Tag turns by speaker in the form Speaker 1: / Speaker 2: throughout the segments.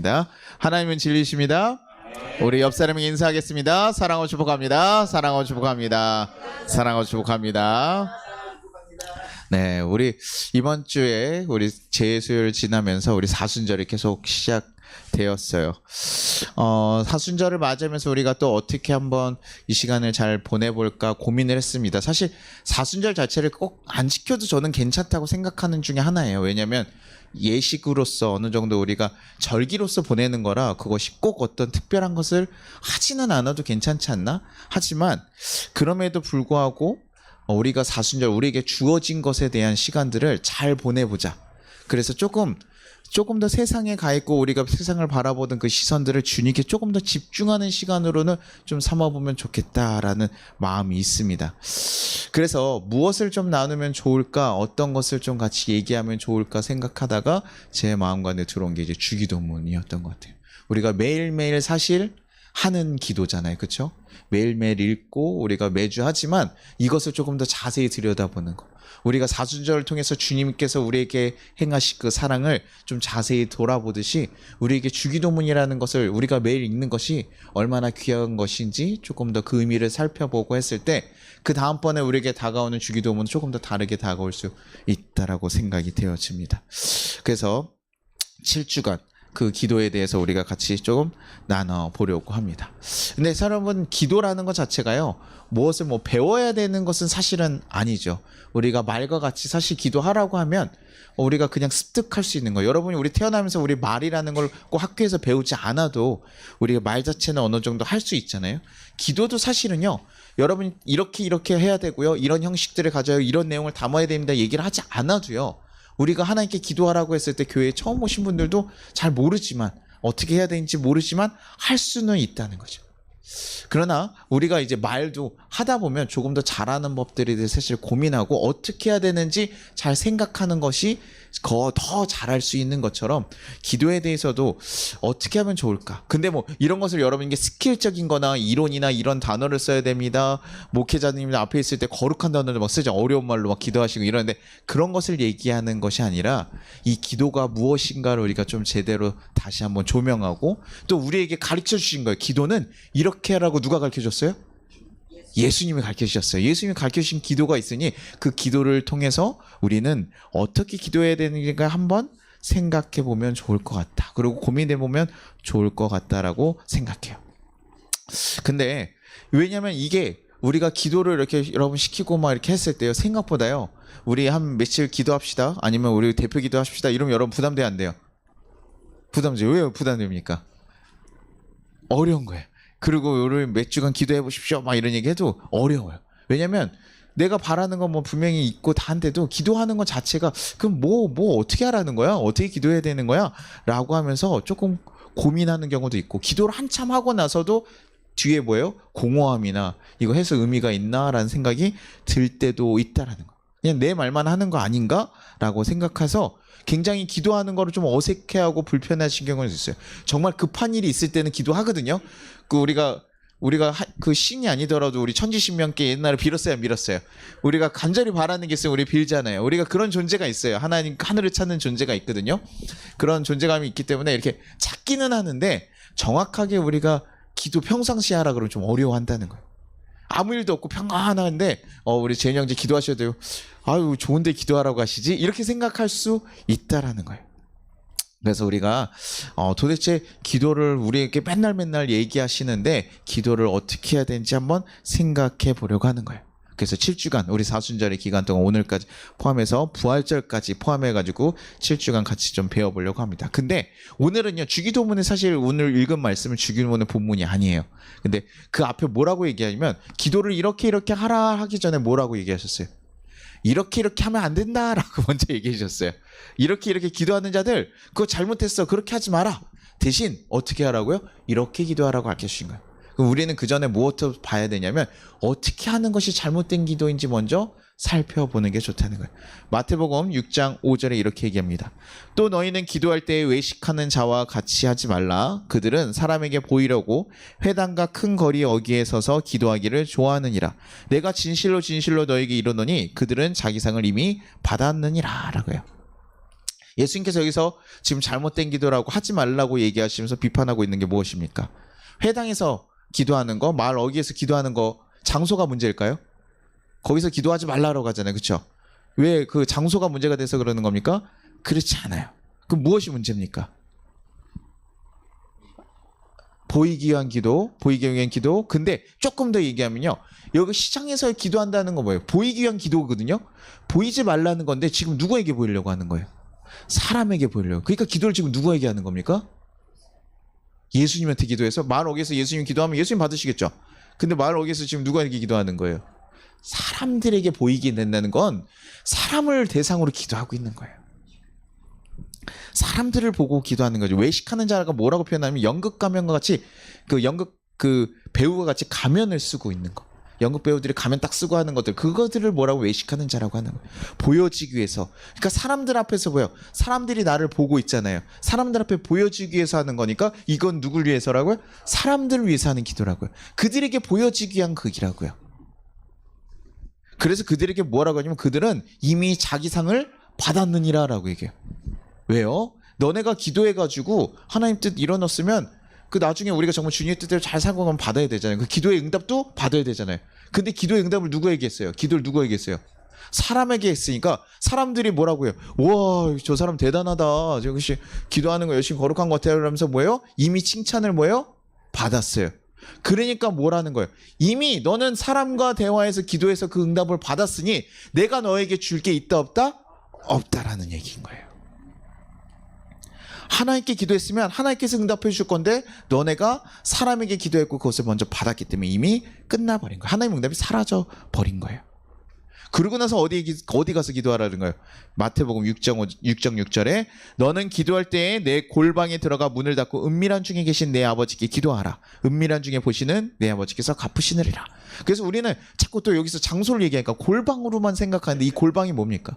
Speaker 1: 기도하겠습니다. 하나님은 진리십니다. 우리 옆 사람에게 인사하겠습니다. 사랑하고 축복합니다. 사랑하고 축복합니다. 사랑하고 축복합니다. 네, 우리 이번 주에 우리 제수요일 지나면서 우리 사순절이 계속 시작되었어요. 사순절을 맞으면서 우리가 또 어떻게 한번 이 시간을 잘 보내볼까 고민을 했습니다. 사실 사순절 자체를 꼭 안 지켜도 저는 괜찮다고 생각하는 중에 하나예요. 왜냐하면 예식으로서 어느 정도 우리가 절기로서 보내는 거라 그것이 꼭 어떤 특별한 것을 하지는 않아도 괜찮지 않나? 하지만 그럼에도 불구하고 우리가 사순절 우리에게 주어진 것에 대한 시간들을 잘 보내보자. 그래서 조금 더 세상에 가 있고 우리가 세상을 바라보던 그 시선들을 주님께 조금 더 집중하는 시간으로는 좀 삼아보면 좋겠다라는 마음이 있습니다. 그래서 무엇을 좀 나누면 좋을까, 어떤 것을 좀 같이 얘기하면 좋을까 생각하다가 제 마음 가운데 들어온 게 이제 주기도문이었던 것 같아요. 우리가 매일매일 사실 하는 기도잖아요. 그렇죠? 매일매일 읽고 우리가 매주 하지만 이것을 조금 더 자세히 들여다보는 거. 우리가 사순절을 통해서 주님께서 우리에게 행하신 그 사랑을 좀 자세히 돌아보듯이 우리에게 주기도문이라는 것을 우리가 매일 읽는 것이 얼마나 귀한 것인지 조금 더 그 의미를 살펴보고 했을 때 그 다음번에 우리에게 다가오는 주기도문은 조금 더 다르게 다가올 수 있다라고 생각이 되어집니다. 그래서 7주간 그 기도에 대해서 우리가 같이 조금 나눠보려고 합니다. 근데 여러분, 기도라는 것 자체가요, 무엇을 배워야 되는 것은 사실은 아니죠. 우리가 말과 같이 사실 기도하라고 하면 우리가 그냥 습득할 수 있는 거예요. 여러분이 우리 태어나면서 우리 말이라는 걸 꼭 학교에서 배우지 않아도 우리가 말 자체는 어느 정도 할 수 있잖아요. 기도도 사실은요, 여러분이 이렇게 해야 되고요, 이런 형식들을 가져요, 이런 내용을 담아야 됩니다 얘기를 하지 않아도요, 우리가 하나님께 기도하라고 했을 때 교회에 처음 오신 분들도 잘 모르지만, 어떻게 해야 되는지 모르지만 할 수는 있다는 거죠. 그러나 우리가 이제 말도 하다 보면 조금 더 잘하는 법들에 대해서 사실 고민하고 어떻게 해야 되는지 잘 생각하는 것이 더 잘할 수 있는 것처럼 기도에 대해서도 어떻게 하면 좋을까. 근데 이런 것을 여러분에게 스킬적인 거나 이론이나 이런 단어를 써야 됩니다. 목회자님 앞에 있을 때 거룩한 단어를 막 쓰죠. 어려운 말로 막 기도하시고 이러는데, 그런 것을 얘기하는 것이 아니라 이 기도가 무엇인가를 우리가 좀 제대로 다시 한번 조명하고, 또 우리에게 가르쳐 주신 거예요. 기도는 이렇게 하라고 누가 가르쳐 줬어요? 예수님이 가르쳐 주셨어요. 예수님이 가르쳐 주신 기도가 있으니 그 기도를 통해서 우리는 어떻게 기도해야 되는가 한번 생각해 보면 좋을 것 같다. 그리고 고민해 보면 좋을 것 같다라고 생각해요. 근데 왜냐면 이게 우리가 기도를 이렇게 여러분 시키고 막 이렇게 했을 때요, 생각보다요, 우리 한 며칠 기도합시다, 아니면 우리 대표 기도합시다 이러면 여러분 부담돼야 안 돼요? 부담돼요. 왜 부담됩니까? 어려운 거예요. 그리고 우리 몇 주간 기도해 보십시오 막 이런 얘기 해도 어려워요. 왜냐면 내가 바라는 건 분명히 있고 다한데도 기도하는 것 자체가 그럼 어떻게 하라는 거야? 어떻게 기도해야 되는 거야? 라고 하면서 조금 고민하는 경우도 있고, 기도를 한참 하고 나서도 뒤에 공허함이나 이거 해서 의미가 있나? 라는 생각이 들 때도 있다라는 거. 그냥 내 말만 하는 거 아닌가? 라고 생각해서 굉장히 기도하는 거를 좀 어색해하고 불편하신 경우도 있어요. 정말 급한 일이 있을 때는 기도하거든요. 우리가 그 신이 아니더라도 우리 천지신명께 옛날에 빌었어요, 밀었어요? 우리가 간절히 바라는 게 있으면 우리 빌잖아요. 우리가 그런 존재가 있어요. 하나님 하늘을 찾는 존재가 있거든요. 그런 존재감이 있기 때문에 이렇게 찾기는 하는데, 정확하게 우리가 기도 평상시에 하라 그러면 좀 어려워한다는 거예요. 아무 일도 없고 평안한데 우리 재현이 형제 기도하셔야 돼요. 아유, 좋은데 기도하라고 하시지? 이렇게 생각할 수 있다라는 거예요. 그래서 우리가 도대체 기도를 우리에게 맨날 얘기하시는데 기도를 어떻게 해야 되는지 한번 생각해 보려고 하는 거예요. 그래서 7주간 우리 사순절의 기간 동안 오늘까지 포함해서 부활절까지 포함해가지고 7주간 같이 좀 배워보려고 합니다. 근데 오늘은요, 주기도문은 사실 오늘 읽은 말씀은 주기도문의 본문이 아니에요. 근데 그 앞에 뭐라고 얘기하냐면, 기도를 이렇게 하라 하기 전에 뭐라고 얘기하셨어요? 이렇게 하면 안 된다라고 먼저 얘기해 주셨어요. 이렇게 기도하는 자들 그거 잘못했어, 그렇게 하지 마라. 대신 어떻게 하라고요? 이렇게 기도하라고 가르쳐 주신 거예요. 그럼 우리는 그 전에 무엇을 봐야 되냐면, 어떻게 하는 것이 잘못된 기도인지 먼저 살펴보는 게 좋다는 거예요. 마태복음 6장 5절에 이렇게 얘기합니다. 또 너희는 기도할 때에 외식하는 자와 같이 하지 말라. 그들은 사람에게 보이려고 회당과 큰 거리 어귀에 서서 기도하기를 좋아하느니라. 내가 진실로 너희에게 이르노니 그들은 자기 상을 이미 받았느니라 라고요. 예수님께서 여기서 지금 잘못된 기도라고 하지 말라고 얘기하시면서 비판하고 있는 게 무엇입니까? 회당에서 기도하는 거, 마을 어귀에서 기도하는 거, 장소가 문제일까요? 거기서 기도하지 말라고 하잖아요. 그렇죠? 왜 그 장소가 문제가 돼서 그러는 겁니까? 그렇지 않아요. 그럼 무엇이 문제입니까? 보이기 위한 기도, 보이기 위한 기도. 근데 조금 더 얘기하면요. 여기 시장에서 기도한다는 건 뭐예요? 보이기 위한 기도거든요. 보이지 말라는 건데 지금 누구에게 보이려고 하는 거예요? 사람에게 보이려고. 그러니까 기도를 지금 누구에게 하는 겁니까? 예수님한테 기도해서 마을 어귀에서 예수님 기도하면 예수님 받으시겠죠. 근데 마을 어귀에서 지금 누구에게 기도하는 거예요? 사람들에게 보이게 된다는 건 사람을 대상으로 기도하고 있는 거예요. 사람들을 보고 기도하는 거죠. 외식하는 자가 뭐라고 표현하면 연극 가면과 같이 그 연극 그 배우가 같이 가면을 쓰고 있는 거. 연극 배우들이 가면 딱 쓰고 하는 것들, 그것들을 뭐라고 외식하는 자라고 하는 거예요. 보여지기 위해서. 그러니까 사람들 앞에서 보여. 사람들이 나를 보고 있잖아요. 사람들 앞에 보여지기 위해서 하는 거니까 이건 누굴 위해서라고요? 사람들을 위해서 하는 기도라고요. 그들에게 보여지기 위한 극이라고요. 그래서 그들에게 뭐라고 하냐면 그들은 이미 자기 상을 받았느니라라고 얘기해요. 왜요? 너네가 기도해가지고 하나님 뜻 이뤄놨으면 그 나중에 우리가 정말 주님의 뜻대로 잘 살고 가면 받아야 되잖아요. 그 기도의 응답도 받아야 되잖아요. 근데 기도의 응답을 누구에게 했어요? 기도를 누구에게 했어요? 사람에게 했으니까 사람들이 뭐라고 해요? 와, 저 사람 대단하다. 저것이 기도하는 거 열심히 거룩한 것 같아요. 그러면서 뭐예요? 이미 칭찬을 뭐예요? 받았어요. 그러니까 뭐라는 거예요? 이미 너는 사람과 대화해서 기도해서 그 응답을 받았으니 내가 너에게 줄 게 있다 없다? 없다라는 얘기인 거예요. 하나님께 기도했으면 하나님께서 응답해 줄 건데 너네가 사람에게 기도했고 그것을 먼저 받았기 때문에 이미 끝나버린 거예요. 하나님 응답이 사라져 버린 거예요. 그러고 나서 어디 가서 기도하라는 거예요? 마태복음 6장 6절에 너는 기도할 때에 내 골방에 들어가 문을 닫고 은밀한 중에 계신 내 아버지께 기도하라. 은밀한 중에 보시는 내 아버지께서 갚으시느니라. 그래서 우리는 자꾸 또 여기서 장소를 얘기하니까 골방으로만 생각하는데 이 골방이 뭡니까?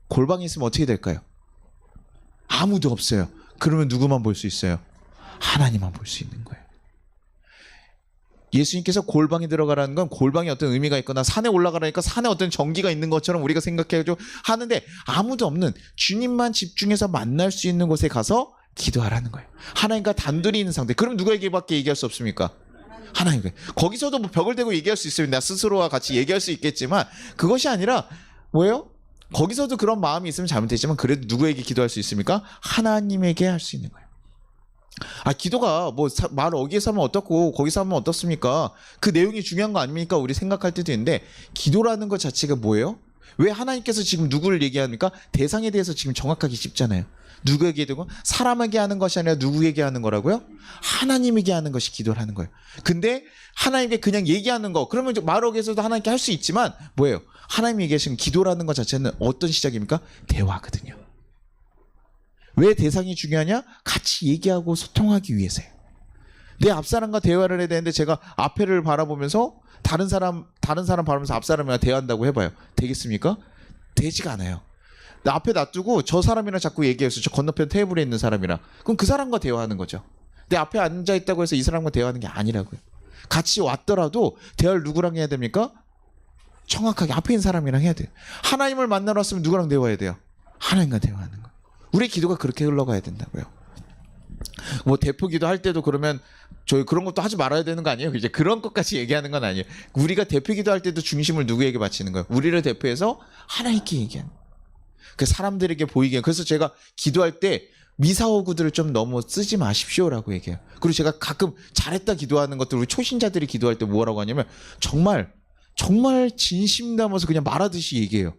Speaker 1: 골방이 있으면 어떻게 될까요? 아무도 없어요. 그러면 누구만 볼 수 있어요? 하나님만 볼 수 있는 거예요. 예수님께서 골방에 들어가라는 건 골방에 어떤 의미가 있거나 산에 올라가라니까 산에 어떤 전기가 있는 것처럼 우리가 생각해가지고 하는데 아무도 없는 주님만 집중해서 만날 수 있는 곳에 가서 기도하라는 거예요. 하나님과 단둘이 있는 상태. 그럼 누구에게밖에 얘기할 수 없습니까? 하나님께. 거기서도 뭐 벽을 대고 얘기할 수 있습니다. 스스로와 같이 얘기할 수 있겠지만 그것이 아니라 뭐예요? 거기서도 그런 마음이 있으면 잘못됐지만 그래도 누구에게 기도할 수 있습니까? 하나님에게 할 수 있는 거예요. 아, 기도가 뭐 말 어기에서 하면 어떻고 거기서 하면 어떻습니까? 그 내용이 중요한 거 아닙니까? 우리 생각할 때도 있는데 기도라는 것 자체가 뭐예요? 왜 하나님께서 지금 누구를 얘기합니까? 대상에 대해서 지금 정확하게 짚잖아요. 누구에게 되고 사람에게 하는 것이 아니라 누구에게 하는 거라고요? 하나님에게 하는 것이 기도를 하는 거예요. 근데 하나님께 그냥 얘기하는 거 그러면 말어기에서도 하나님께 할 수 있지만 뭐예요? 하나님이 얘기하시는 기도라는 것 자체는 어떤 시작입니까? 대화거든요. 왜 대상이 중요하냐? 같이 얘기하고 소통하기 위해서요. 내 앞사람과 대화를 해야 되는데 제가 앞에를 바라보면서 다른 사람 바라보면서 앞사람이랑 대화한다고 해봐요. 되겠습니까? 되지가 않아요. 나 앞에 놔두고 저 사람이랑 자꾸 얘기해서 저 건너편 테이블에 있는 사람이랑 그럼 그 사람과 대화하는 거죠. 내 앞에 앉아있다고 해서 이 사람과 대화하는 게 아니라고요. 같이 왔더라도 대화를 누구랑 해야 됩니까? 정확하게 앞에 있는 사람이랑 해야 돼요. 하나님을 만나러 왔으면 누구랑 대화해야 돼요? 하나님과 대화하는 거예요. 우리의 기도가 그렇게 흘러가야 된다고요. 뭐 대표 기도할 때도 그러면 저희 그런 것도 하지 말아야 되는 거 아니에요? 이제 그런 것까지 얘기하는 건 아니에요. 우리가 대표 기도할 때도 중심을 누구에게 바치는 거예요? 우리를 대표해서 하나님께 얘기하는 거예요. 그 사람들에게 보이게. 그래서 제가 기도할 때 미사오구들을 좀 너무 쓰지 마십시오라고 얘기해요. 그리고 제가 가끔 잘했다 기도하는 것들 우리 초신자들이 기도할 때 뭐라고 하냐면 정말 진심 담아서 그냥 말하듯이 얘기해요.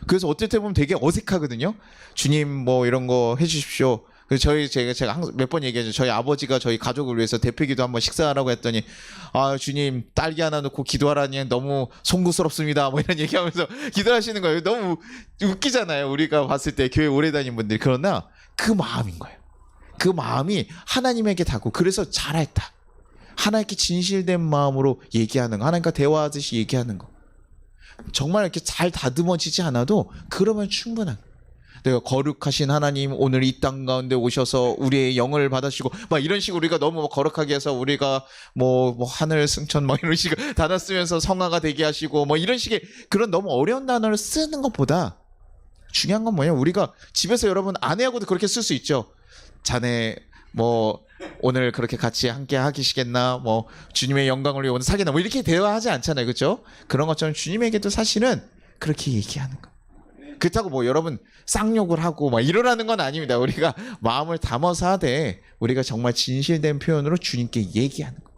Speaker 1: 그래서 어떨 때 보면 되게 어색하거든요. 주님 뭐 이런 거 해주십시오. 그래서 제가 항상 몇 번 얘기하죠. 저희 아버지가 저희 가족을 위해서 대표기도 한번 식사하라고 했더니 아 주님 딸기 하나 넣고 기도하라니 너무 송구스럽습니다. 뭐 이런 얘기하면서 기도하시는 거예요. 너무 웃기잖아요. 우리가 봤을 때 교회 오래 다닌 분들이. 그러나 그 마음인 거예요. 그 마음이 하나님에게 닿고 그래서 잘했다. 하나님께 진실된 마음으로 얘기하는 거. 하나님과 대화하듯이 얘기하는 거. 정말 이렇게 잘 다듬어지지 않아도 그러면 충분한 거예요. 내가 거룩하신 하나님 오늘 이 땅 가운데 오셔서 우리의 영을 받으시고 막 이런 식으로 우리가 너무 거룩하게 해서 우리가 뭐 하늘 승천 뭐 이런 식으로 단어 쓰면서 성화가 되게 하시고 뭐 이런 식의 그런 너무 어려운 단어를 쓰는 것보다 중요한 건 뭐냐? 우리가 집에서 여러분 아내하고도 그렇게 쓸 수 있죠. 자네 뭐 오늘 그렇게 같이 함께 하시겠나? 뭐 주님의 영광을 위해 오늘 사귀나? 뭐 이렇게 대화하지 않잖아요, 그렇죠? 그런 것처럼 주님에게도 사실은 그렇게 얘기하는 거. 그렇다고 뭐 여러분 쌍욕을 하고 막 이러라는 건 아닙니다. 우리가 마음을 담아서 하되 우리가 정말 진실된 표현으로 주님께 얘기하는 거.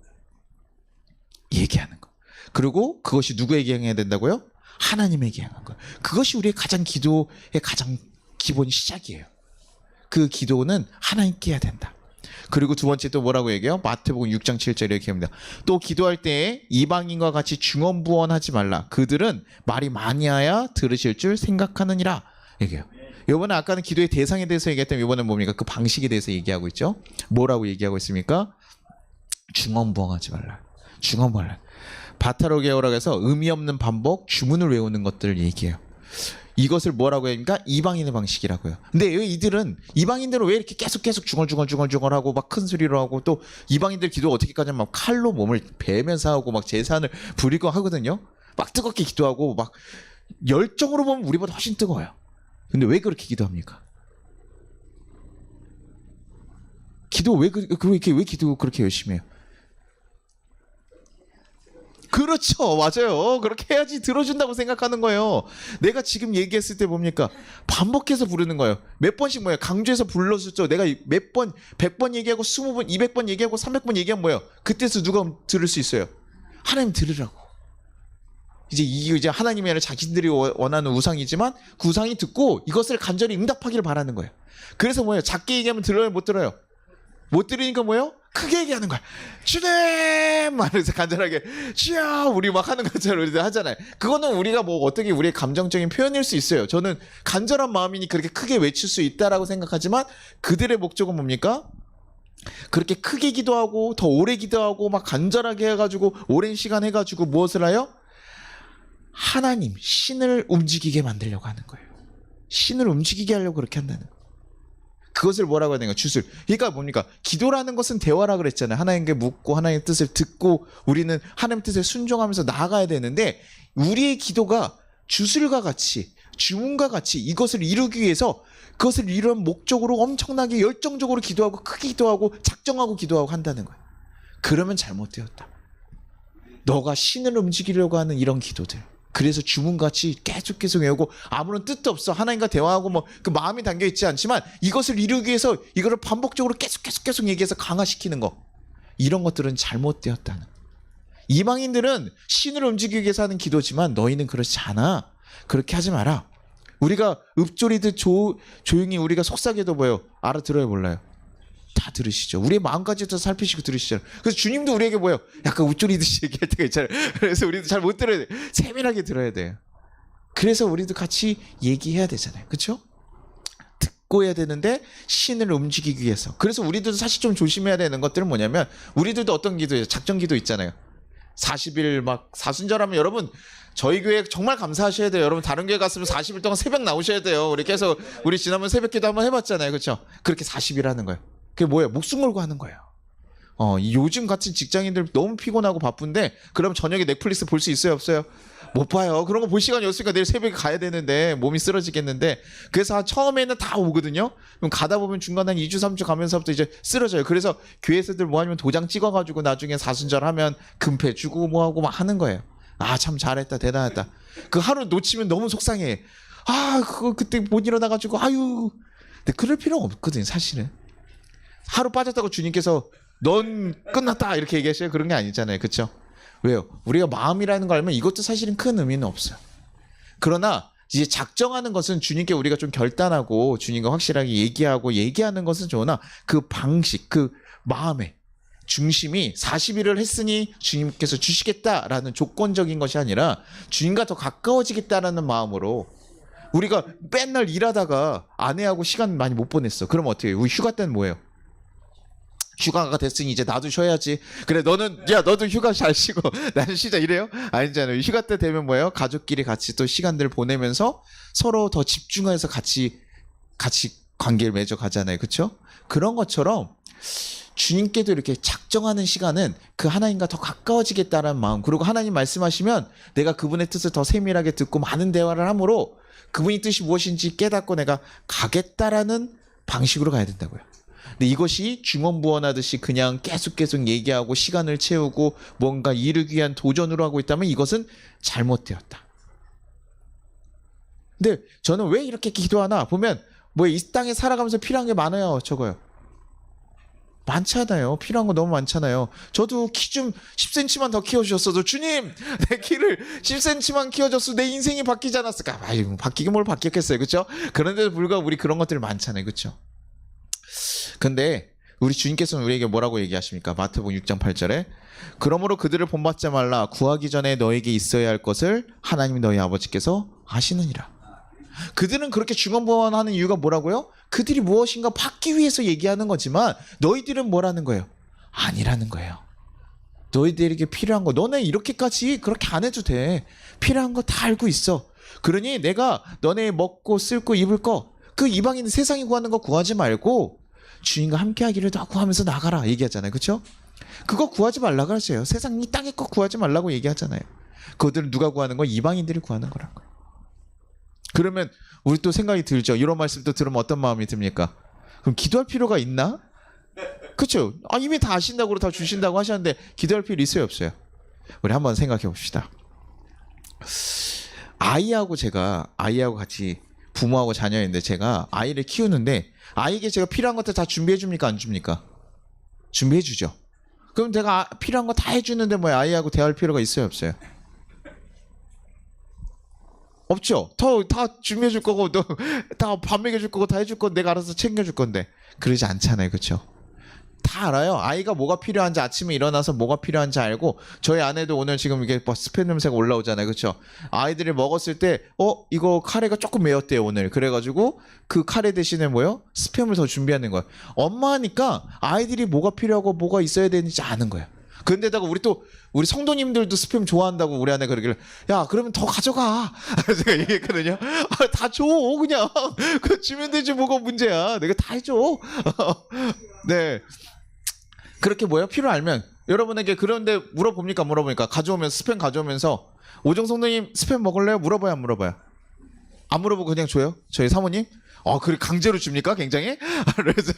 Speaker 1: 얘기하는 거. 그리고 그것이 누구에게 향해야 된다고요? 하나님에게 향한 거예요. 그것이 우리의 가장 기도의 가장 기본 시작이에요. 그 기도는 하나님께 해야 된다. 그리고 두 번째 또 뭐라고 얘기해요? 마태복음 6장 7절에 이렇게 합니다. 또 기도할 때에 이방인과 같이 중언부언하지 말라. 그들은 말이 많이하여 들으실 줄 생각하느니라. 얘기해요. 이번에 아까는 기도의 대상에 대해서 얘기했다면 이번엔 뭡니까? 그 방식에 대해서 얘기하고 있죠. 뭐라고 얘기하고 있습니까? 중언부언하지 말라. 중언부언. 바타로게오라고 해서 의미 없는 반복, 주문을 외우는 것들을 얘기해요. 이것을 뭐라고 합니까? 이방인의 방식이라고요. 근데 이들은 이방인들은 왜 이렇게 계속 중얼중얼하고 막 큰 소리로 하고 또 이방인들 기도가 어떻게까지 막 칼로 몸을 베면서 하고 막 제사를 부리고 하거든요. 막 뜨겁게 기도하고 막 열정으로 보면 우리보다 훨씬 뜨거워요. 근데 왜 그렇게 기도합니까? 기도 왜 기도 그렇게 열심히 해요? 그렇죠. 맞아요. 그렇게 해야지 들어준다고 생각하는 거예요. 내가 지금 얘기했을 때 뭡니까? 반복해서 부르는 거예요. 몇 번씩 뭐예요? 강조해서 불러줬죠. 내가 몇 번, 100번 얘기하고 20번, 200번 얘기하고 300번 얘기하면 뭐예요? 그때서 누가 들을 수 있어요? 하나님 들으라고. 이제 하나님이 아니라 자신들이 원하는 우상이지만 그 우상이 듣고 이것을 간절히 응답하기를 바라는 거예요. 그래서 뭐예요? 작게 얘기하면 들어요? 못 들어요? 못 들으니까 뭐예요? 크게 얘기하는 거야. 주님! 말해서 간절하게 주여! 우리 막 하는 것처럼 우리들 하잖아요. 그거는 우리가 뭐 어떻게 우리의 감정적인 표현일 수 있어요. 저는 간절한 마음이니 그렇게 크게 외칠 수 있다라고 생각하지만 그들의 목적은 뭡니까? 그렇게 크게 기도하고 더 오래 기도하고 막 간절하게 해가지고 오랜 시간 해가지고 무엇을 해요? 하나님, 신을 움직이게 만들려고 하는 거예요. 신을 움직이게 하려고 그렇게 한다는 거예요. 그것을 뭐라고 해야 되는가? 주술. 그러니까 뭡니까? 기도라는 것은 대화라 그랬잖아요. 하나님께 묻고 하나님의 뜻을 듣고 우리는 하나님 뜻에 순종하면서 나아가야 되는데 우리의 기도가 주술과 같이 주문과 같이 이것을 이루기 위해서 그것을 이루는 목적으로 엄청나게 열정적으로 기도하고 크게 기도하고 작정하고 기도하고 한다는 거예요. 그러면 잘못되었다. 너가 신을 움직이려고 하는 이런 기도들. 그래서 주문같이 계속 외우고 아무런 뜻도 없어. 하나님과 대화하고 뭐 그 마음이 담겨 있지 않지만 이것을 이루기 위해서 이거를 반복적으로 계속 얘기해서 강화시키는 거. 이런 것들은 잘못되었다는. 이방인들은 신을 움직이기 위해서 하는 기도지만 너희는 그렇지 않아. 그렇게 하지 마라. 우리가 읍조리듯 조용히 우리가 속삭여도 뭐예요? 알아들어요, 몰라요? 다 들으시죠. 우리의 마음까지도 살피시고 들으시잖아요. 그래서 주님도 우리에게 뭐예요? 약간 윗조리듯이 얘기할 때가 있잖아요. 그래서 우리도 잘 못 들어야 돼요. 세밀하게 들어야 돼요. 그래서 우리도 같이 얘기해야 되잖아요. 그렇죠? 듣고 해야 되는데 신을 움직이기 위해서. 그래서 우리도 사실 좀 조심해야 되는 것들은 뭐냐면 우리들도 어떤 기도예요? 작정 기도 있잖아요. 40일 막 사순절하면 여러분 저희 교회 정말 감사하셔야 돼요. 여러분 다른 교회 갔으면 40일 동안 새벽 나오셔야 돼요. 우리 계속 우리 지난번 새벽 기도 한번 해봤잖아요. 그렇죠? 그렇게 40일 하는 거예요. 그게 뭐예요? 목숨 걸고 하는 거예요. 요즘 같은 직장인들 너무 피곤하고 바쁜데 그럼 저녁에 넷플릭스 볼 수 있어요? 없어요? 못 봐요. 그런 거 볼 시간이 없으니까 내일 새벽에 가야 되는데 몸이 쓰러지겠는데 그래서 처음에는 다 오거든요. 그럼 가다 보면 중간에 한 2주 3주 가면서부터 이제 쓰러져요. 그래서 교회에서들 뭐 하냐면 도장 찍어가지고 나중에 사순절 하면 금패 주고 뭐 하고 막 하는 거예요. 아 참 잘했다 대단했다. 그 하루 놓치면 너무 속상해. 아 그거 그때 못 일어나가지고 아유. 근데 그럴 필요가 없거든요 사실은. 하루 빠졌다고 주님께서 넌 끝났다 이렇게 얘기하셔요? 그런 게 아니잖아요. 그렇죠? 왜요? 우리가 마음이라는 걸 알면 이것도 사실은 큰 의미는 없어요. 그러나 이제 작정하는 것은 주님께 우리가 좀 결단하고 주님과 확실하게 얘기하는 것은 좋으나 그 방식, 그 마음의 중심이 40일을 했으니 주님께서 주시겠다라는 조건적인 것이 아니라 주님과 더 가까워지겠다라는 마음으로 우리가 맨날 일하다가 아내하고 시간 많이 못 보냈어. 그럼 어떻게 해요? 우리 휴가 때는 뭐예요? 휴가가 됐으니 이제 나도 쉬어야지. 그래 너도 휴가 잘 쉬고 나는 쉬자 이래요? 아니잖아요. 휴가 때 되면 뭐예요? 가족끼리 같이 또 시간들 보내면서 서로 더 집중해서 같이 관계를 맺어 가잖아요. 그렇죠? 그런 것처럼 주님께도 이렇게 작정하는 시간은 그 하나님과 더 가까워지겠다는 마음, 그리고 하나님 말씀하시면 내가 그분의 뜻을 더 세밀하게 듣고 많은 대화를 함으로 그분이 뜻이 무엇인지 깨닫고 내가 가겠다라는 방식으로 가야 된다고요. 근데 이것이 중언부언하듯이 그냥 계속 얘기하고 시간을 채우고 뭔가 이루기 위한 도전으로 하고 있다면 이것은 잘못되었다. 근데 저는 왜 이렇게 기도하나 보면 뭐 이 땅에 살아가면서 필요한 게 많아요. 적어요. 많잖아요. 필요한 거 너무 많잖아요. 저도 키 좀 10cm만 더 키워주셨어도 주님 내 키를 10cm만 키워줬어도 내 인생이 바뀌지 않았을까. 아유, 바뀌긴 뭘 바뀌었겠어요. 그렇죠? 그런데도 불구하고 우리 그런 것들 많잖아요. 그렇죠? 근데 우리 주님께서는 우리에게 뭐라고 얘기하십니까? 마태복음 6장 8절에 그러므로 그들을 본받지 말라. 구하기 전에 너에게 있어야 할 것을 하나님 너희 아버지께서 아시느니라. 그들은 그렇게 중언부언하는 이유가 뭐라고요? 그들이 무엇인가 받기 위해서 얘기하는 거지만 너희들은 뭐라는 거예요? 아니라는 거예요. 너희들에게 필요한 거 너네 이렇게까지 그렇게 안 해도 돼. 필요한 거 다 알고 있어. 그러니 내가 너네 먹고 쓸고 입을 거 그 이방인 세상이 구하는 거 구하지 말고 주님과 함께 하기를 더 구하면서 나가라 얘기하잖아요. 그렇죠? 그거 구하지 말라고 하세요. 세상 이 땅의 거 구하지 말라고 얘기하잖아요. 그들은 누가 구하는 거? 이방인들이 구하는 거란 거예요. 그러면 우리 또 생각이 들죠. 이런 말씀도 들으면 어떤 마음이 듭니까? 그럼 기도할 필요가 있나? 그렇죠? 이미 다 아신다고 다 주신다고 하셨는데 기도할 필요 있어요 없어요? 우리 한번 생각해 봅시다. 아이하고 같이 부모하고 자녀인데 제가 아이를 키우는데 아이에게 제가 필요한 것들 다 준비해 줍니까 안 줍니까? 준비해 주죠. 그럼 내가 필요한 거 다 해주는데 뭐 아이하고 대할 필요가 있어요 없어요? 없죠. 다 준비해 줄 거고 다 밥 먹여 줄 거고 다 해줄 건 내가 알아서 챙겨 줄 건데 그러지 않잖아요. 그렇죠? 다 알아요. 아이가 뭐가 필요한지 아침에 일어나서 뭐가 필요한지 알고 저희 아내도 오늘 지금 이게 뭐 스팸 냄새가 올라오잖아요. 그렇죠? 아이들이 먹었을 때 이거 카레가 조금 매웠대요 오늘. 그래가지고 그 카레 대신에 뭐요? 스팸을 더 준비하는 거예요. 엄마니까 아이들이 뭐가 필요하고 뭐가 있어야 되는지 아는 거예요. 근데다가 우리 성도님들도 스팸 좋아한다고 우리 아내가 그러길래 야 그러면 더 가져가. 제가 얘기했거든요. 다 줘 그냥. 그 주면 되지 뭐가 문제야. 내가 다 해줘. 네. 그렇게 뭐예요? 필요 알면 여러분에게 그런데 물어보니까 가져오면서 스팸 가져오면서 오정 성도님 스팸 먹을래요? 물어봐요 안 물어봐요? 안 물어보고 그냥 줘요? 저희 사모님? 그래 강제로 줍니까? 굉장히? 그래서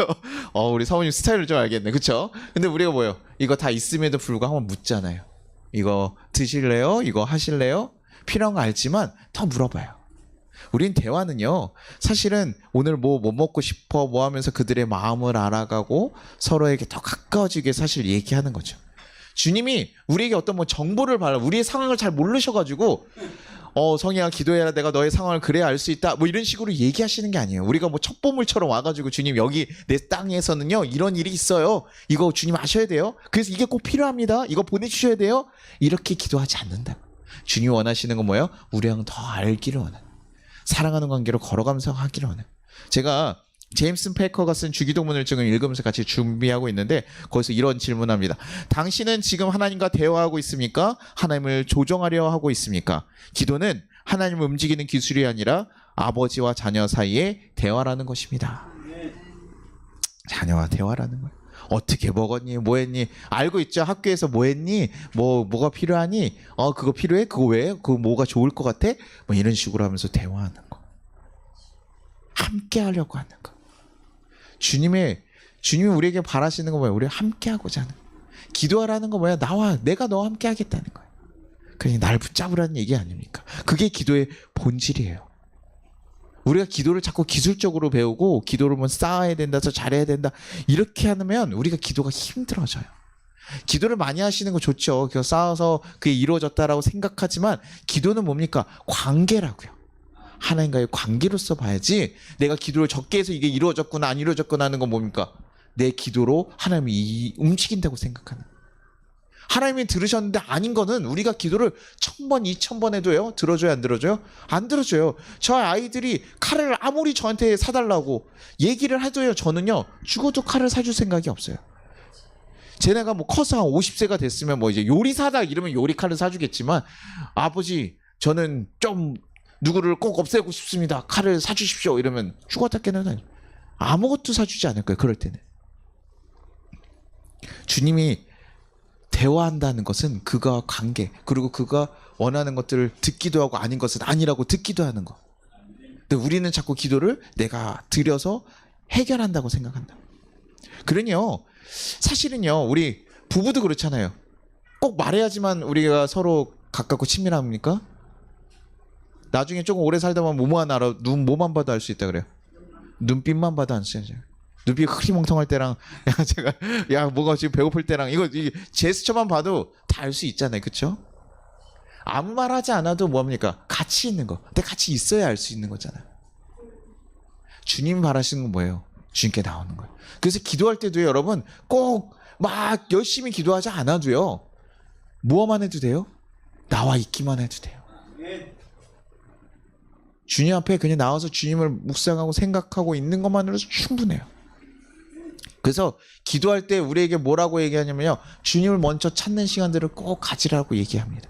Speaker 1: 우리 사모님 스타일을 좀 알겠네. 그쵸? 근데 우리가 뭐예요? 이거 다 있음에도 불구하고 한번 묻잖아요. 이거 드실래요? 이거 하실래요? 필요한 거 알지만 더 물어봐요. 우린 대화는요. 사실은 오늘 뭐 먹고 싶어 뭐 하면서 그들의 마음을 알아가고 서로에게 더 가까워지게 사실 얘기하는 거죠. 주님이 우리에게 어떤 뭐 정보를 우리의 상황을 잘 모르셔가지고 성희야 기도해라 내가 너의 상황을 그래야 알 수 있다 뭐 이런 식으로 얘기하시는 게 아니에요. 우리가 뭐 첩보물처럼 와가지고 주님 여기 내 땅에서는요 이런 일이 있어요. 이거 주님 아셔야 돼요. 그래서 이게 꼭 필요합니다. 이거 보내주셔야 돼요. 이렇게 기도하지 않는다. 주님 원하시는 건 뭐예요? 우리랑 더 알기를 원해요. 사랑하는 관계로 걸어가면서 하기를 원해요. 제가 제임스 패커가 쓴 주기도문을 지금 읽으면서 같이 준비하고 있는데 거기서 이런 질문합니다. 당신은 지금 하나님과 대화하고 있습니까? 하나님을 조정하려 하고 있습니까? 기도는 하나님을 움직이는 기술이 아니라 아버지와 자녀 사이의 대화라는 것입니다. 자녀와 대화라는 거예요. 어떻게 먹었니? 뭐 했니? 알고 있죠? 학교에서 뭐 했니? 뭐가 필요하니? 그거 필요해? 그거 왜? 그거 뭐가 좋을 것 같아? 뭐 이런 식으로 하면서 대화하는 거. 함께 하려고 하는 거. 주님이 우리에게 바라시는 거 뭐예요? 우리 함께 하고자 하는 거. 기도하라는 거 뭐야? 내가 너와 함께 하겠다는 거예요. 그러니 날 붙잡으라는 얘기 아닙니까? 그게 기도의 본질이에요. 우리가 기도를 자꾸 기술적으로 배우고 기도를 뭐 쌓아야 된다, 더 잘해야 된다 이렇게 하면 우리가 기도가 힘들어져요. 기도를 많이 하시는 거 좋죠. 그거 쌓아서 그게 이루어졌다라고 생각하지만 기도는 뭡니까? 관계라고요. 하나님과의 관계로서 봐야지 내가 기도를 적게 해서 이게 이루어졌구나 안 이루어졌구나 하는 건 뭡니까? 내 기도로 하나님이 움직인다고 생각하는 거예요. 하나님이 들으셨는데 아닌 거는 우리가 기도를 1000번, 2000번 해도요. 들어줘요, 안 들어줘요? 안 들어줘요. 저 아이들이 칼을 아무리 저한테 사달라고 얘기를 해도요. 저는요. 죽어도 칼을 사줄 생각이 없어요. 쟤네가 뭐 커서 한 50세가 됐으면 뭐 이제 요리사다 이러면 요리 칼을 사주겠지만 아버지 저는 좀 누구를 꼭 없애고 싶습니다. 칼을 사주십시오. 이러면 죽었다 깨는 아무것도 사주지 않을 거예요. 그럴 때는. 주님이 대화한다는 것은 그가 관계 그리고 그가 원하는 것들을 듣기도 하고 아닌 것은 아니라고 듣기도 하는 거. 근데 우리는 자꾸 기도를 내가 드려서 해결한다고 생각한다. 그러니요, 사실은요, 우리 부부도 그렇잖아요. 꼭 말해야지만 우리가 서로 가깝고 친밀합니까? 나중에 조금 오래 살다 보면 뭐만 알아, 뭐만 봐도 알 수 있다 그래요. 눈빛만 봐도 안 쓰여져. 눈빛이 흐리멍텅할 때랑 야 제가 야 뭐가 지금 배고플 때랑 이게 제스처만 봐도 다 알 수 있잖아요, 그렇죠? 아무 말 하지 않아도 뭡니까? 같이 있는 거. 근데 같이 있어야 알 수 있는 거잖아요. 주님 바라시는 건 뭐예요? 주님께 나오는 거예요. 그래서 기도할 때도 여러분 꼭 막 열심히 기도하지 않아도요, 무엇만 해도 돼요? 나와 있기만 해도 돼요. 주님 앞에 그냥 나와서 주님을 묵상하고 생각하고 있는 것만으로도 충분해요. 그래서 기도할 때 우리에게 뭐라고 얘기하냐면요, 주님을 먼저 찾는 시간들을 꼭 가지라고 얘기합니다.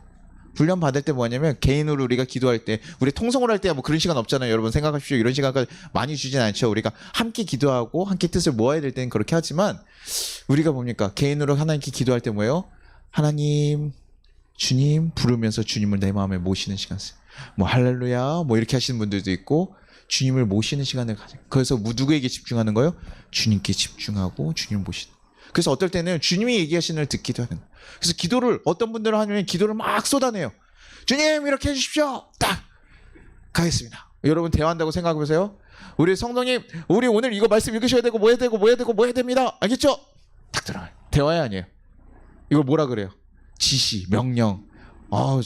Speaker 1: 훈련 받을 때 뭐냐면, 개인으로 우리가 기도할 때, 우리 통성으로 할 때 뭐 그런 시간 없잖아요. 여러분 생각하십시오. 이런 시간까지 많이 주진 않죠. 우리가 함께 기도하고 함께 뜻을 모아야 될 때는 그렇게 하지만, 우리가 뭡니까? 개인으로 하나님께 기도할 때 뭐예요? 하나님, 주님 부르면서 주님을 내 마음에 모시는 시간. 뭐 할렐루야 뭐 이렇게 하시는 분들도 있고, 주님을 모시는 시간을 가져요. 그래서 누구에게 집중하는 거예요? 주님께 집중하고 주님을 모시는. 그래서 어떨 때는 주님이 얘기하시는 걸 듣기도 하는 거예요. 그래서 기도를 어떤 분들은 하면 기도를 막 쏟아내요. 주님 이렇게 해주십시오. 딱 가겠습니다. 여러분 대화한다고 생각해보세요. 우리 성도님, 우리 오늘 이거 말씀 읽으셔야 되고 뭐 해야 되고 뭐 해야 되고 뭐 해야 됩니다. 알겠죠? 딱 들어가요. 대화야 아니에요. 이걸 뭐라 그래요? 지시, 명령.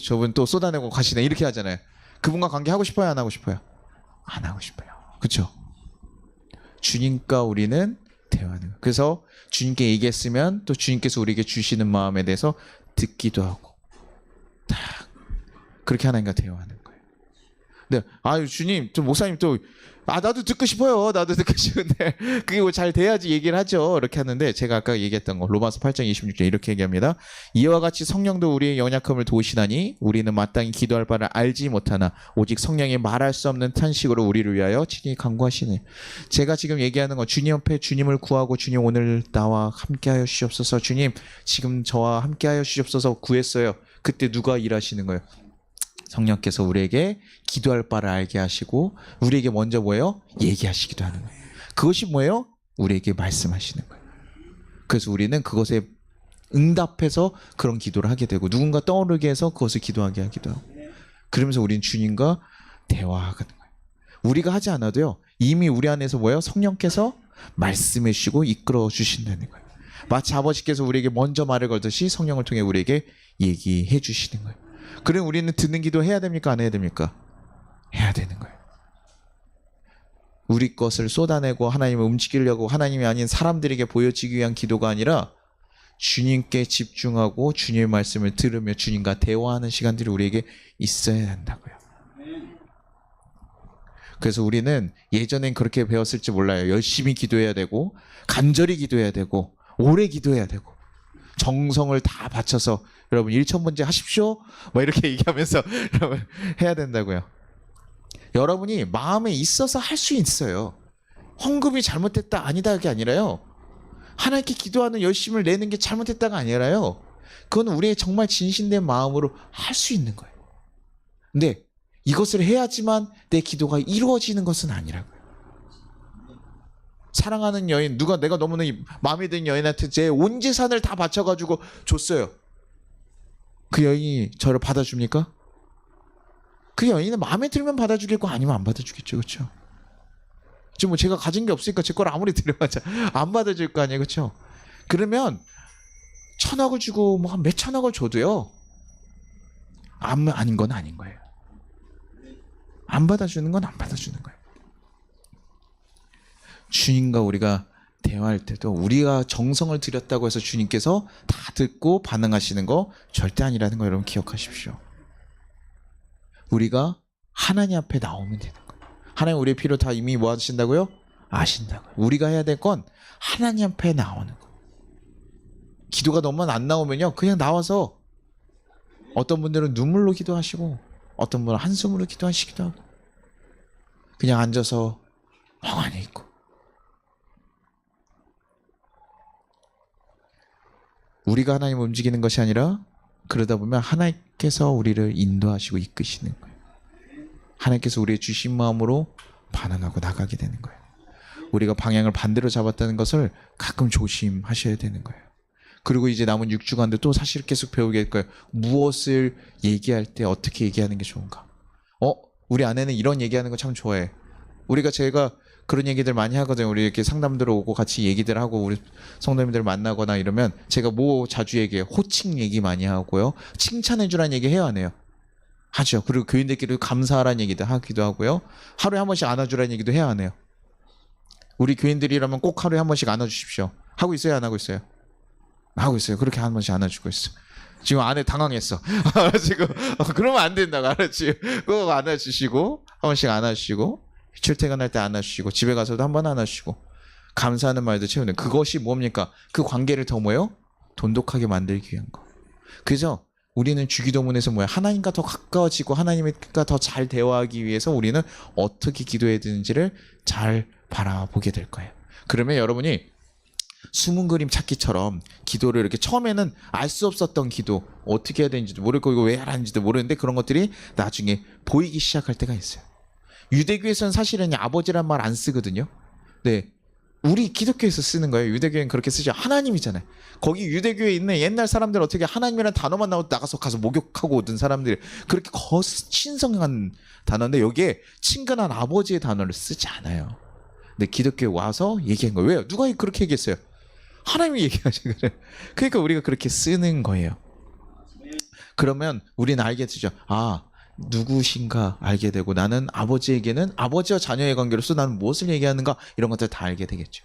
Speaker 1: 저분 또 쏟아내고 가시네 이렇게 하잖아요. 그분과 관계하고 싶어요, 안 하고 싶어요? 안 하고 싶어요. 그렇죠? 주님과 우리는 대화하는 거예요. 그래서 주님께 얘기했으면 또 주님께서 우리에게 주시는 마음에 대해서 듣기도 하고, 딱 그렇게 하나님과 대화하는 거예요. 네, 주님, 좀 목사님 또 나도 듣고 싶어요. 나도 듣고 싶은데 그게 뭐 잘 돼야지 얘기를 하죠. 이렇게 하는데, 제가 아까 얘기했던 거 로마서 8장 26절 이렇게 얘기합니다. 이와 같이 성령도 우리의 연약함을 도우시나니 우리는 마땅히 기도할 바를 알지 못하나 오직 성령이 말할 수 없는 탄식으로 우리를 위하여 친히 간구하시네. 제가 지금 얘기하는 건 주님 옆에 주님을 구하고, 주님 오늘 나와 함께하여 주시옵소서, 주님 지금 저와 함께하여 주시옵소서 구했어요. 그때 누가 일하시는 거예요? 성령께서 우리에게 기도할 바를 알게 하시고 우리에게 먼저 뭐예요? 얘기하시기도 하는 거예요. 그것이 뭐예요? 우리에게 말씀하시는 거예요. 그래서 우리는 그것에 응답해서 그런 기도를 하게 되고, 누군가 떠오르게 해서 그것을 기도하게 하기도 하고, 그러면서 우리는 주님과 대화하는 거예요. 우리가 하지 않아도요, 이미 우리 안에서 뭐예요? 성령께서 말씀해 주시고 이끌어 주신다는 거예요. 마치 아버지께서 우리에게 먼저 말을 걸듯이 성령을 통해 우리에게 얘기해 주시는 거예요. 그럼 우리는 듣는 기도 해야 됩니까? 안 해야 됩니까? 해야 되는 거예요. 우리 것을 쏟아내고 하나님을 움직이려고, 하나님이 아닌 사람들에게 보여지기 위한 기도가 아니라 주님께 집중하고 주님의 말씀을 들으며 주님과 대화하는 시간들이 우리에게 있어야 한다고요. 그래서 우리는 예전엔 그렇게 배웠을지 몰라요. 열심히 기도해야 되고 간절히 기도해야 되고 오래 기도해야 되고 정성을 다 바쳐서 여러분 1,000번째 하십시오 뭐 이렇게 얘기하면서 여러분 해야 된다고요. 여러분이 마음에 있어서 할 수 있어요. 헌금이 잘못됐다 아니다 게 아니라요, 하나님께 기도하는 열심을 내는 게 잘못됐다가 아니라요, 그건 우리의 정말 진심된 마음으로 할 수 있는 거예요. 근데 이것을 해야지만 내 기도가 이루어지는 것은 아니라고요. 사랑하는 여인, 내가 너무나 마음에 드는 여인한테 제 온 재산을 다 바쳐가지고 줬어요. 그 여인이 저를 받아줍니까? 그 여인은 마음에 들면 받아주겠고 아니면 안 받아주겠죠, 그렇죠? 지금 뭐 제가 가진 게 없으니까 제 걸 아무리 드려봤자 안 받아줄 거 아니에요, 그렇죠? 그러면 1,000억을 주고 뭐 한 몇 천억을 줘도요, 아닌 건 아닌 거예요. 안 받아주는 건 안 받아주는 거예요. 주님과 우리가 대화할 때도 우리가 정성을 들였다고 해서 주님께서 다 듣고 반응하시는 거 절대 아니라는 거 여러분 기억하십시오. 우리가 하나님 앞에 나오면 되는 거예요. 하나님 우리의 필요 다 이미 뭐 하신다고요? 아신다고요. 우리가 해야 될 건 하나님 앞에 나오는 거예요. 기도가 너무 안 나오면요, 그냥 나와서 어떤 분들은 눈물로 기도하시고 어떤 분은 한숨으로 기도하시기도 하고 그냥 앉아서 멍하니 있고, 우리가 하나님을 움직이는 것이 아니라 그러다 보면 하나님께서 우리를 인도하시고 이끄시는 거예요. 하나님께서 우리의 주신 마음으로 반응하고 나가게 되는 거예요. 우리가 방향을 반대로 잡았다는 것을 가끔 조심하셔야 되는 거예요. 그리고 이제 남은 6주간도 또 사실 계속 배우게 될 거예요. 무엇을 얘기할 때 어떻게 얘기하는 게 좋은가. 우리 아내는 이런 얘기하는 거 참 좋아해. 제가 그런 얘기들 많이 하거든요. 우리 이렇게 상담들 오고 같이 얘기들 하고 우리 성도님들 만나거나 이러면 제가 뭐 자주 얘기해요. 호칭 얘기 많이 하고요. 칭찬해 주라는 얘기 해요, 안 해요? 하죠. 그리고 교인들끼리 감사하라는 얘기도 하기도 하고요. 하루에 한 번씩 안아주라는 얘기도 해야 안 해요? 우리 교인들이라면 꼭 하루에 한 번씩 안아주십시오. 하고 있어요, 안 하고 있어요? 하고 있어요. 그렇게 한 번씩 안아주고 있어. 지금 아내 당황했어. 지금 그러면 안 된다고, 알았지? 그거 안아주시고 한 번씩 안아주시고 출퇴근할 때 안아주시고 집에 가서도 한 번 안아주시고 감사하는 말도 채우는 그것이 뭡니까? 그 관계를 더 뭐예요? 돈독하게 만들기 위한 거. 그래서 우리는 주기도문에서 뭐야? 하나님과 더 가까워지고 하나님과 더 잘 대화하기 위해서 우리는 어떻게 기도해야 되는지를 잘 바라보게 될 거예요. 그러면 여러분이 숨은 그림 찾기처럼 기도를 이렇게 처음에는 알 수 없었던 기도 어떻게 해야 되는지도 모르고 이거 왜 하는지도 모르는데 그런 것들이 나중에 보이기 시작할 때가 있어요. 유대교에서는 사실은 아버지란 말 안 쓰거든요. 네, 우리 기독교에서 쓰는 거예요. 유대교는 그렇게 쓰죠. 하나님이잖아요. 거기 유대교에 있는 옛날 사람들 어떻게 하나님이라는 단어만 나가서 가서 목욕하고 오던 사람들이 그렇게 신성한 단어인데 여기에 친근한 아버지의 단어를 쓰지 않아요. 근데 기독교에 와서 얘기한 거예요. 왜요? 누가 그렇게 얘기했어요? 하나님이 얘기하신 거예요. 그러니까 우리가 그렇게 쓰는 거예요. 그러면 우리는 알게 되죠. 누구신가 알게 되고 나는 아버지에게는 아버지와 자녀의 관계로서 나는 무엇을 얘기하는가 이런 것들 다 알게 되겠죠.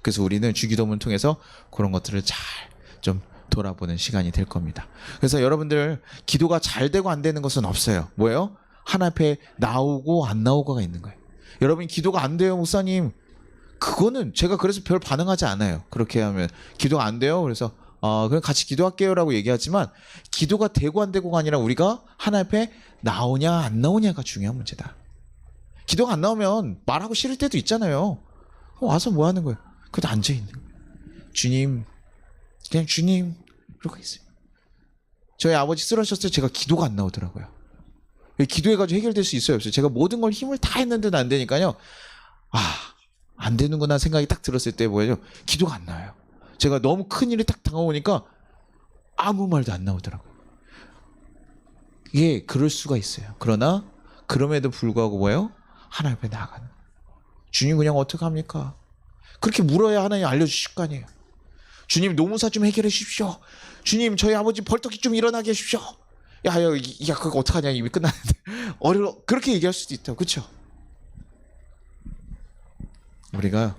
Speaker 1: 그래서 우리는 주기도문 통해서 그런 것들을 잘 좀 돌아보는 시간이 될 겁니다. 그래서 여러분들 기도가 잘 되고 안 되는 것은 없어요. 뭐예요? 하나님 앞에 나오고 안 나오고가 있는 거예요. 여러분 기도가 안 돼요, 목사님. 그거는 제가 그래서 별 반응하지 않아요. 그렇게 하면 기도가 안 돼요. 그래서 그냥 같이 기도할게요라고 얘기하지만 기도가 되고 안 되고가 아니라 우리가 하나님 앞에 나오냐 안 나오냐가 중요한 문제다. 기도가 안 나오면 말하고 싫을 때도 있잖아요. 와서 뭐 하는 거예요? 그래도 앉아 있는 거예요. 주님, 그냥 주님 그러고 있어요. 저희 아버지 쓰러졌을 때 제가 기도가 안 나오더라고요. 기도해가지고 해결될 수 있어요, 없어요? 제가 모든 걸 힘을 다 했는데도 안 되니까요. 안 되는구나 생각이 딱 들었을 때 뭐예요? 기도가 안 나와요. 제가 너무 큰 일이 딱 당해오니까 아무 말도 안 나오더라고요. 이게 그럴 수가 있어요. 그러나 그럼에도 불구하고 뭐예요? 하나님 앞에 나아가는 거예요. 주님 그냥 어떡합니까? 그렇게 물어야 하나님 알려주실 거 아니에요. 주님 노무사 좀 해결해 주십시오. 주님 저희 아버지 벌떡이 좀 일어나게 해주십시오. 야 그거 어떡하냐 이미 끝났는데 그렇게 얘기할 수도 있다. 그렇죠? 우리가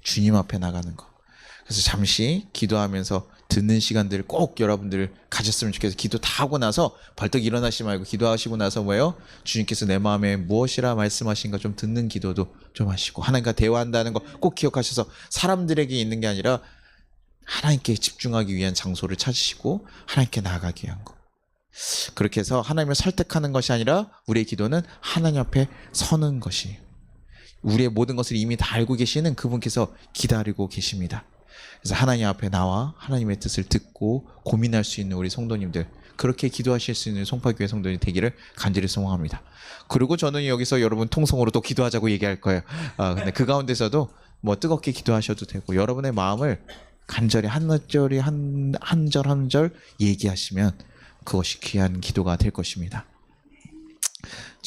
Speaker 1: 주님 앞에 나가는 거. 그래서 잠시 기도하면서 듣는 시간들을 꼭 여러분들 가졌으면 좋겠어요. 기도 다 하고 나서 벌떡 일어나시 말고 기도하시고 나서 뭐예요? 주님께서 내 마음에 무엇이라 말씀하신가 좀 듣는 기도도 좀 하시고 하나님과 대화한다는 거 꼭 기억하셔서 사람들에게 있는 게 아니라 하나님께 집중하기 위한 장소를 찾으시고 하나님께 나아가기 위한 거. 그렇게 해서 하나님을 설득하는 것이 아니라 우리의 기도는 하나님 앞에 서는 것이 우리의 모든 것을 이미 다 알고 계시는 그분께서 기다리고 계십니다. 그래서 하나님 앞에 나와 하나님의 뜻을 듣고 고민할 수 있는 우리 성도님들 그렇게 기도하실 수 있는 송파교회 성도님 되기를 간절히 소망합니다. 그리고 저는 여기서 여러분 통성으로 또 기도하자고 얘기할 거예요. 근데 그 가운데서도 뭐 뜨겁게 기도하셔도 되고 여러분의 마음을 간절히 한 절 한 절 얘기하시면 그것이 귀한 기도가 될 것입니다.